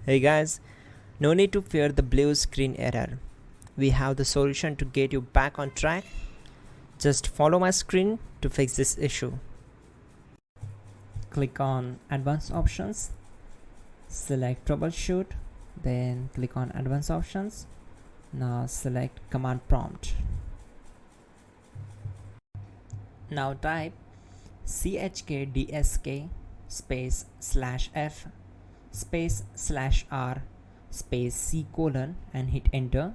Hey guys, no need to fear the blue screen error. We have the solution to get you back on track. Just follow my screen to fix this issue. Click on Advanced Options, select Troubleshoot, then click on Advanced Options. Now select Command Prompt. Now type chkdsk space /f space /r space c colon and hit enter.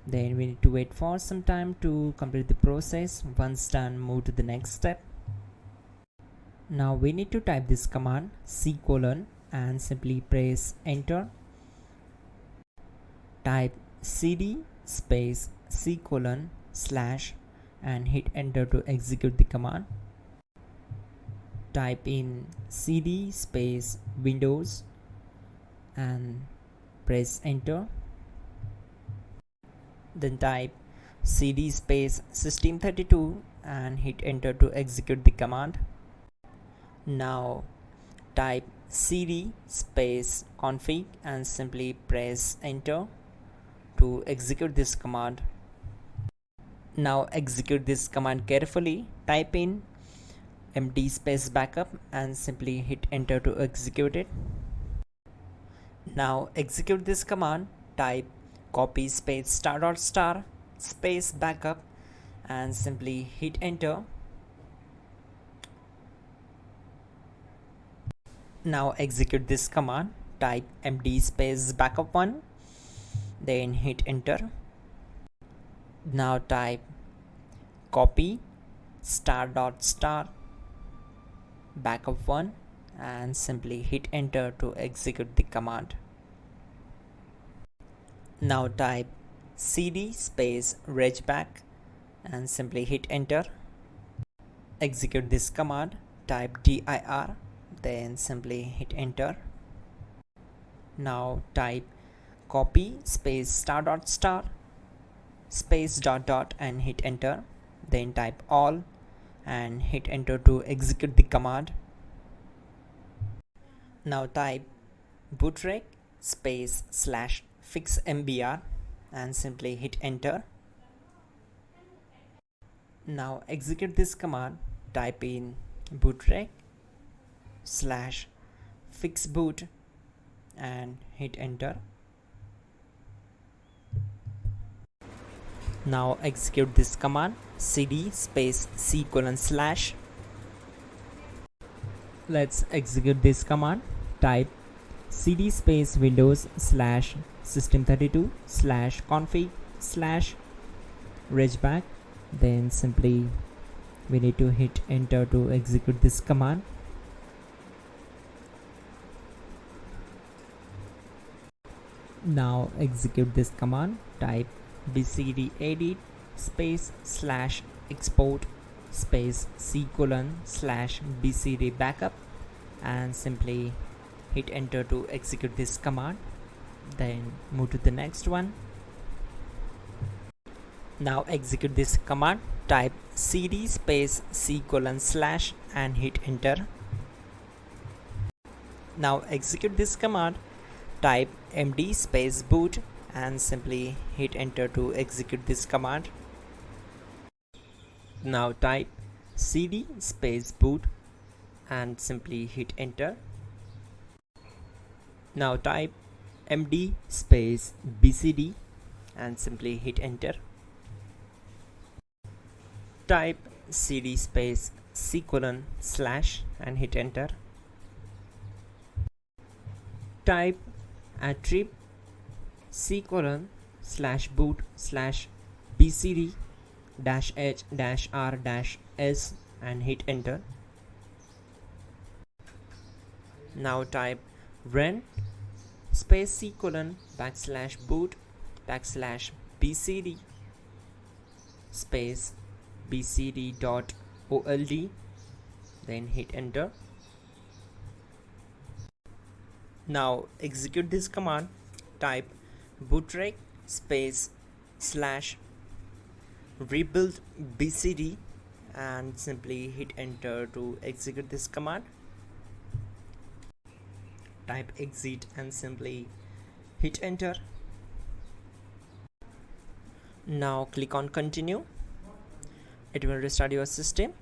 Then we need to wait for some time to complete the process. Once done, move to the next step. Now we need to type this command c colon and simply press enter. Type cd space c colon / and hit enter to execute the command. Type in cd space windows and press enter. Then type cd space system32 and hit enter to execute the command. Now type cd space config and simply press enter to execute this command. Now execute this command carefully. Type in md space backup and simply hit enter to execute it. Now execute this command. Type copy space ** space backup and simply hit enter. Now execute this command. Type md space backup1, then hit enter. Now type copy ** backup1 and simply hit enter to execute the command. Now type cd space regback and simply hit enter. Execute this command. Type dir, then simply hit enter. Now type copy space ** space ... and hit enter. Then type all and hit enter to execute the command. Now type bootrec space /fixmbr and simply hit enter. Now execute this command. Type in bootrec /fixboot and hit enter. Now execute this command cd space c colon /. Let's execute this command. Type cd space windows /system32 /config /regback. Then simply we need to hit enter to execute this command. Now execute this command. Type bcd edit space /export space c colon /bcd backup and simply hit enter to execute this command. Then move to the next one. Now execute this command. Type cd space c colon / and hit enter. Now execute this command. Type md space boot and simply hit enter to execute this command. Now type cd space boot and simply hit enter. Now type md space bcd and simply hit enter. Type cd space c colon / and hit enter. Type attrib c colon /boot /bcd -h -r-s and hit enter. Now type run space c colon /boot /bcd space bcd.old, then hit enter. Now execute this command. Type bootrec space /rebuild bcd and simply hit enter to execute this command. type exit and simply hit enter. Now click on continue. It will restart your system.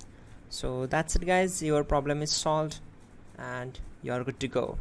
So that's it guys, your problem is solved and you're good to go.